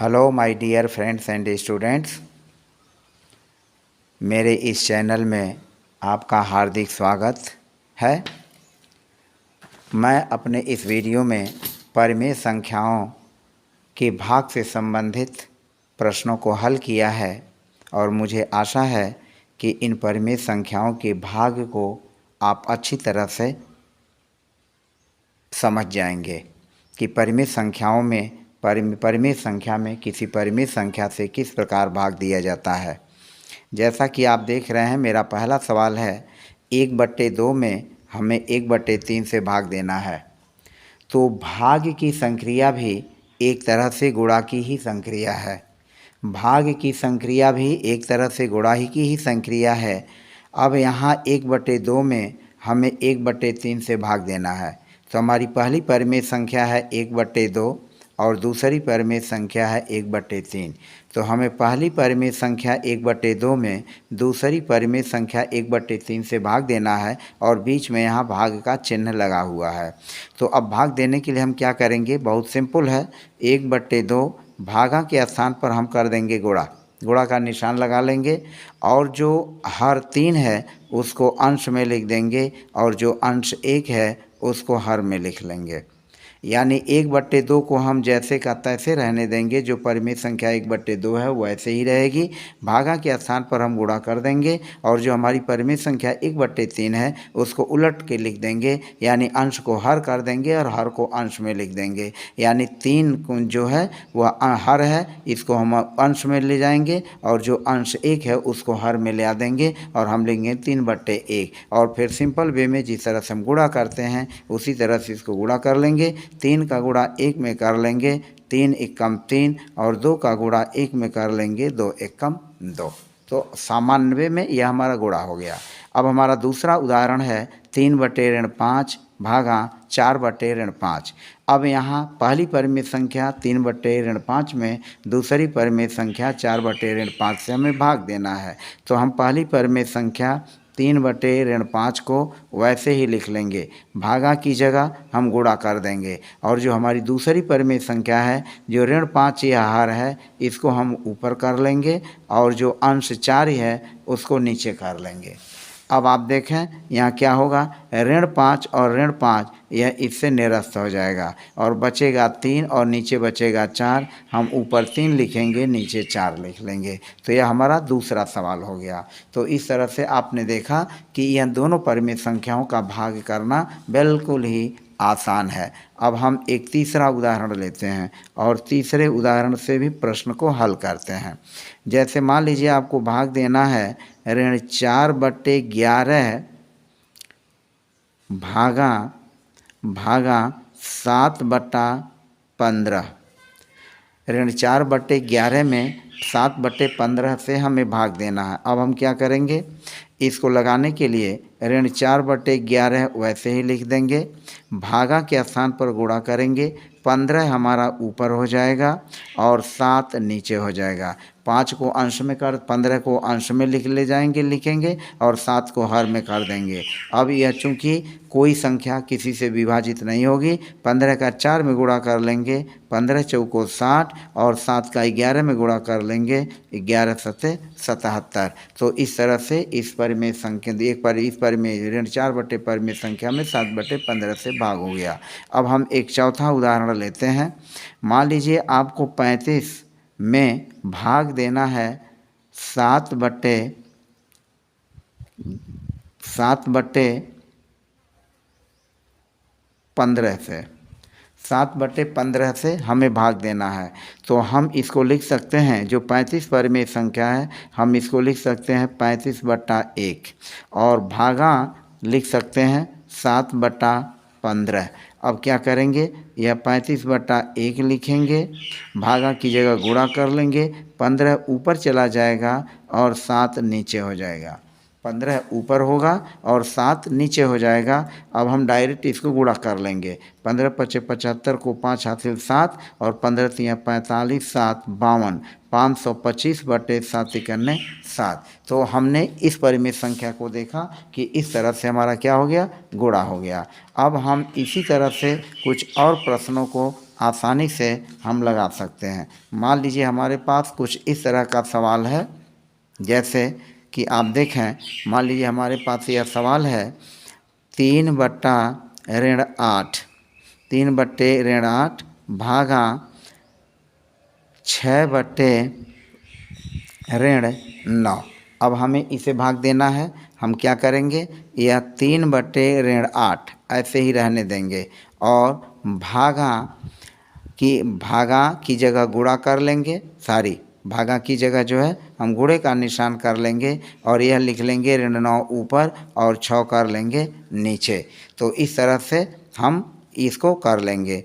Hello my dear friends and students, मेरे इस channel में आपका हार्दिक स्वागत है। मैं अपने इस वीडियो में परिमेय संख्याओं के भाग से संबंधित प्रश्नों को हल किया है और मुझे आशा है कि इन परिमेय संख्याओं के भाग को आप अच्छी तरह से समझ जाएंगे कि परिमेय संख्याओं में परिमेय संख्या में किसी परिमेय संख्या से किस प्रकार भाग दिया जाता है। जैसा कि आप देख रहे हैं, मेरा पहला सवाल है 1/2 में हमें 1/3 से भाग देना है। तो भाग की संक्रिया भी एक तरह से गुणा की ही संक्रिया है। भाग की संक्रिया भी एक तरह से गुणा ही की ही संक्रिया है। अब यहाँ 1/2 में हमें 1/3 से भाग देना है। तो हमारी पहली परिमेय संख्या है 1/2 और दूसरी परिमेय संख्या है 1/3। तो हमें पहली परिमेय संख्या 1/2 में दूसरी परिमेय संख्या 1/3 से भाग देना है और बीच में यहाँ भाग का चिन्ह लगा हुआ है। तो अब भाग देने के लिए हम क्या करेंगे, बहुत सिंपल है। 1/2 भागा के स्थान पर हम कर देंगे गुणा, गुणा का निशान लगा लेंगे और जो हर 3 है उसको अंश में लिख देंगे और जो अंश 1 है उसको हर में लिख लेंगे। यानी 1/2 को हम जैसे का तैसे रहने देंगे, जो परिमेय संख्या 1/2 है वैसे ही रहेगी। भागा के स्थान पर हम गुणा कर देंगे और जो हमारी परिमेय संख्या 1/3 है उसको उलट के लिख देंगे, यानी अंश को हर कर देंगे और हर को अंश में लिख देंगे। यानी 3 जो है वह हर है, इसको हम अंश में ले जाएंगे और जो अंश 1 है उसको हर में ले आ देंगे और हम लेंगे 3/1। और फिर सिंपल वे में जिस तरह से हम गुणा करते हैं उसी तरह से इसको गुणा कर लेंगे। 3 का गुणा 1 में कर लेंगे, 3 एकम 3, और 2 का गुणा 1 में कर लेंगे, 2 एकम 2। तो सामान्य में यह हमारा गुणा हो गया। अब हमारा दूसरा उदाहरण है 3/5 भागा 4/5। अब यहाँ पहली परिमेय संख्या 3/5 में दूसरी परिमेय संख्या 4/5 से हमें भाग देना है। तो हम पहली परिमेय संख्या 3/5 को वैसे ही लिख लेंगे, भागा की जगह हम गुणा कर देंगे और जो हमारी दूसरी परिमेय संख्या है जो ऋण 5 या हर है इसको हम ऊपर कर लेंगे और जो अंश 4 है उसको नीचे कर लेंगे। अब आप देखें यहाँ क्या होगा, ऋण 5 और ऋण 5 यह इससे निरस्त हो जाएगा और बचेगा 3 और नीचे बचेगा 4। हम ऊपर 3 लिखेंगे, नीचे 4 लिख लेंगे। तो यह हमारा दूसरा सवाल हो गया। तो इस तरह से आपने देखा कि यह दोनों परिमेय संख्याओं का भाग करना बिल्कुल ही आसान है। अब हम एक तीसरा उदाहरण लेते हैं और तीसरे उदाहरण से भी प्रश्न को हल करते हैं। जैसे मान लीजिए आपको भाग देना है ऋण 4/11 भागा 7/15। ऋण 4/11 में 7/15 से हमें भाग देना है। अब हम क्या करेंगे, इसको लगाने के लिए ऋण 4/11 वैसे ही लिख देंगे, भागा के स्थान पर गुणा करेंगे, 15 हमारा ऊपर हो जाएगा और 7 नीचे हो जाएगा। 5 को अंश में कर 15 को अंश में लिखेंगे और 7 को हर में कर देंगे। अब यह चूँकि कोई संख्या किसी से विभाजित नहीं होगी, 15 का 4 में गुणा कर लेंगे, 15 चौको 60 और 7 का 11 में गुणा कर लेंगे, 11 सत्ते 77। तो इस तरह से इस परिमेय संख्या इस परिमेय ऋण 4/परिमेय संख्या में 7/15 से भाग हो गया। अब हम एक चौथा उदाहरण लेते हैं। मान लीजिए आपको 35 में भाग देना है 7/15 से। 7/15 से हमें भाग देना है। तो हम इसको लिख सकते हैं, जो 35 परिमेय संख्या है हम इसको लिख सकते हैं 35/1 और भागा लिख सकते हैं 7/15। अब क्या करेंगे, यह 35/1 लिखेंगे, भागा की जगह गुणा कर लेंगे, 15 ऊपर चला जाएगा और 7 नीचे हो जाएगा। 15 ऊपर होगा और 7 नीचे हो जाएगा। अब हम डायरेक्ट इसको गुणा कर लेंगे, 15×5 75 को 5 हासिल 7 और 15×3 45, 7 52, 525/7 7। तो हमने इस परिमेय संख्या को देखा कि इस तरह से हमारा क्या हो गया, गुणा हो गया। अब हम इसी तरह से कुछ और प्रश्नों को आसानी से हम लगा सकते हैं। मान लीजिए हमारे पास कुछ इस तरह का सवाल है, जैसे कि आप देखें, मान लीजिए हमारे पास यह सवाल है 3/8, 3/8 भागा 6/9। अब हमें इसे भाग देना है। हम क्या करेंगे, यह 3/8 ऐसे ही रहने देंगे और भागा की जगह गुणा कर लेंगे। भागा की जगह जो है हम गुणे का निशान कर लेंगे और यह लिख लेंगे 9 ऊपर और 6 कर लेंगे नीचे। तो इस तरह से हम इसको कर लेंगे।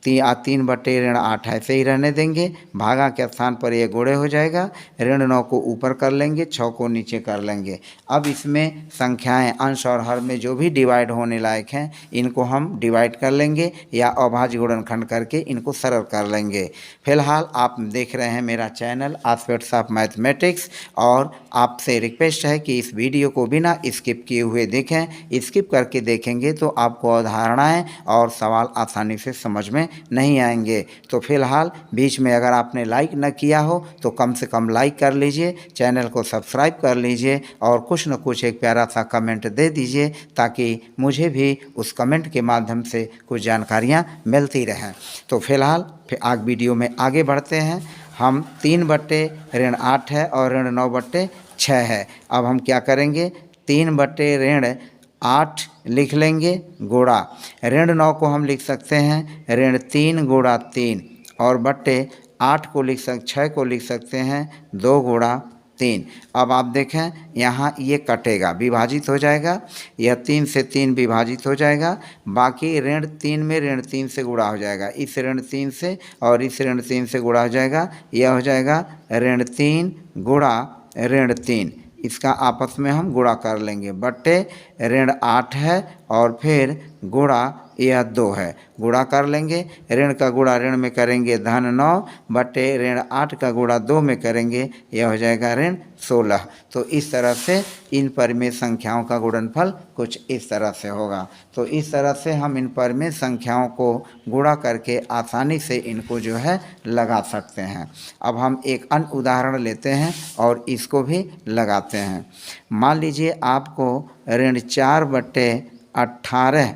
3/8 ऐसे ही रहने देंगे, भागा के स्थान पर यह गुणे हो जाएगा, 9 को ऊपर कर लेंगे, 6 को नीचे कर लेंगे। अब इसमें संख्याएं अंश और हर में जो भी डिवाइड होने लायक हैं इनको हम डिवाइड कर लेंगे या अभाज्य गुणनखंड करके इनको सरल कर लेंगे। फिलहाल आप देख रहे हैं मेरा चैनल एस्पेक्ट्स ऑफ मैथमेटिक्स, और आपसे रिक्वेस्ट है कि इस वीडियो को बिना स्किप किए हुए देखें। स्किप करके देखेंगे तो आपको अवधारणाएं और सवाल आसानी से समझ में नहीं आएंगे। तो फिलहाल बीच में अगर आपने लाइक न किया हो तो कम से कम लाइक कर लीजिए, चैनल को सब्सक्राइब कर लीजिए और कुछ न कुछ एक प्यारा सा कमेंट दे दीजिए ताकि मुझे भी उस कमेंट के माध्यम से कुछ जानकारियाँ मिलती रहें। तो फिलहाल आगे वीडियो में आगे बढ़ते हैं। हम 3/8 है और 9/6 है। अब हम क्या करेंगे, 3/8 लिख लेंगे गुणा 9 को हम लिख सकते हैं 3 गुणा 3 और बट्टे 6 को लिख सकते हैं 2 गुणा 3। अब आप देखें यहाँ ये कटेगा, विभाजित हो जाएगा, यह 3 से 3 विभाजित हो जाएगा, बाकी 3 में 3 से गुणा हो जाएगा, इस 3 से और इस 3 से गुणा हो जाएगा, यह हो जाएगा 3 गुणा 3। इसका आपस में हम गुणा कर लेंगे, बट्टे 8 है और फिर गुणा यह 2 है, गुणा कर लेंगे। ऋण का गुणा ऋण में करेंगे धन 9 बटे 8 का गुणा 2 में करेंगे, यह हो जाएगा 16। तो इस तरह से इन परिमेय संख्याओं का गुणनफल कुछ इस तरह से होगा। तो इस तरह से हम इन परिमेय संख्याओं को गुणा करके आसानी से इनको जो है लगा सकते हैं। अब हम एक अन्य उदाहरण लेते हैं और इसको भी लगाते हैं। मान लीजिए आपको 4/18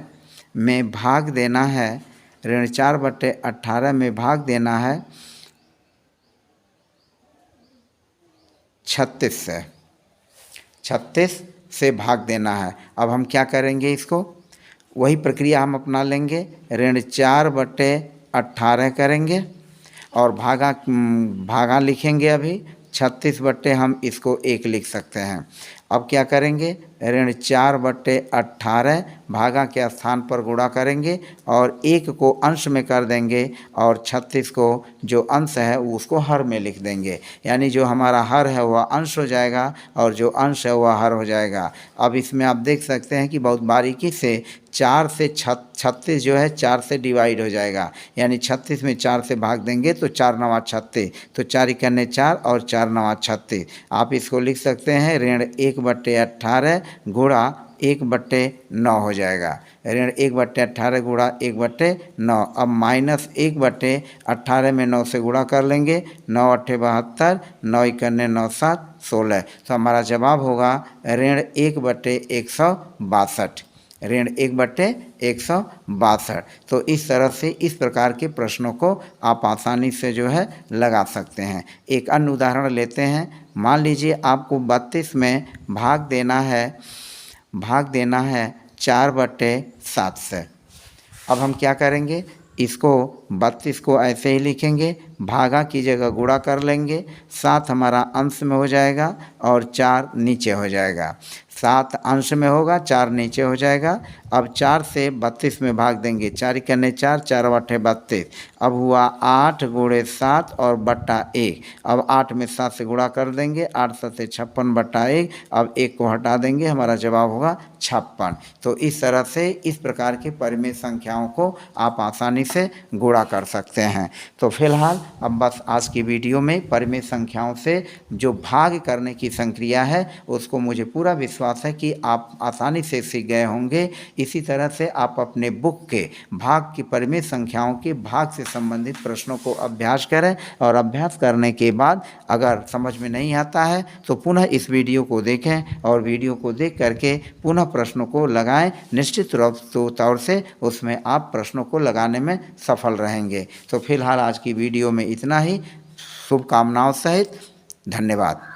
में भाग देना है, 4/18 में भाग देना है 36 से भाग देना है। अब हम क्या करेंगे, इसको वही प्रक्रिया हम अपना लेंगे, 4/18 करेंगे और भागा लिखेंगे। अभी 36 हम इसको 1 लिख सकते हैं। अब क्या करेंगे, 4/18 भागा के स्थान पर गुणा करेंगे और 1 को अंश में कर देंगे और 36 को जो अंश है उसको हर में लिख देंगे, यानी जो हमारा हर है वह अंश हो जाएगा और जो अंश है वह हर हो जाएगा। अब इसमें आप देख सकते हैं कि बहुत बारीकी से 4 से 36 जो है 4 से डिवाइड हो जाएगा, यानी 36 में 4 से भाग देंगे तो 4 9 36, तो 4 इक्याने 4 और 4 9 36। आप इसको लिख सकते हैं 1/18 गुणा 1/9 हो जाएगा, 1/18 गुणा 1/9। अब -1/18 में 9 से गुणा कर लेंगे, 9 8 72, 9 इक्याने 9 7 16। तो हमारा जवाब होगा 1/162, 1/162। तो इस तरह से इस प्रकार के प्रश्नों को आप आसानी से जो है लगा सकते हैं। एक अन्य उदाहरण लेते हैं। मान लीजिए आपको 32 में भाग देना है 4/7 से। अब हम क्या करेंगे, इसको 32 को ऐसे ही लिखेंगे, भागा की जगह गुणा कर लेंगे, 7 हमारा अंश में हो जाएगा और 4 नीचे हो जाएगा। 7 अंश में होगा, 4 नीचे हो जाएगा। अब 4 से 32 में भाग देंगे, 4 इक्याने 4, 4 8 32। अब हुआ 8 गुणे 7 और बट्टा 1। अब 8 में 7 से गुणा कर देंगे, 8 7 से 56 बट्टा 1। अब 1 को हटा देंगे, हमारा जवाब होगा 56। तो इस तरह से इस प्रकार के परिमेय संख्याओं को आप आसानी से गुणा कर सकते हैं। तो फिलहाल अब बस आज की वीडियो में परिमेय संख्याओं से जो भाग करने की संक्रिया है उसको मुझे पूरा विश्वास विश्वास है कि आप आसानी से सीख गए होंगे। इसी तरह से आप अपने बुक के भाग की परिमित संख्याओं के भाग से संबंधित प्रश्नों को अभ्यास करें और अभ्यास करने के बाद अगर समझ में नहीं आता है तो पुनः इस वीडियो को देखें और वीडियो को देख करके पुनः प्रश्नों को लगाएं। निश्चित रूप तौर से उसमें आप प्रश्नों को लगाने में सफल रहेंगे। तो फिलहाल आज की वीडियो में इतना ही। शुभकामनाओं सहित धन्यवाद।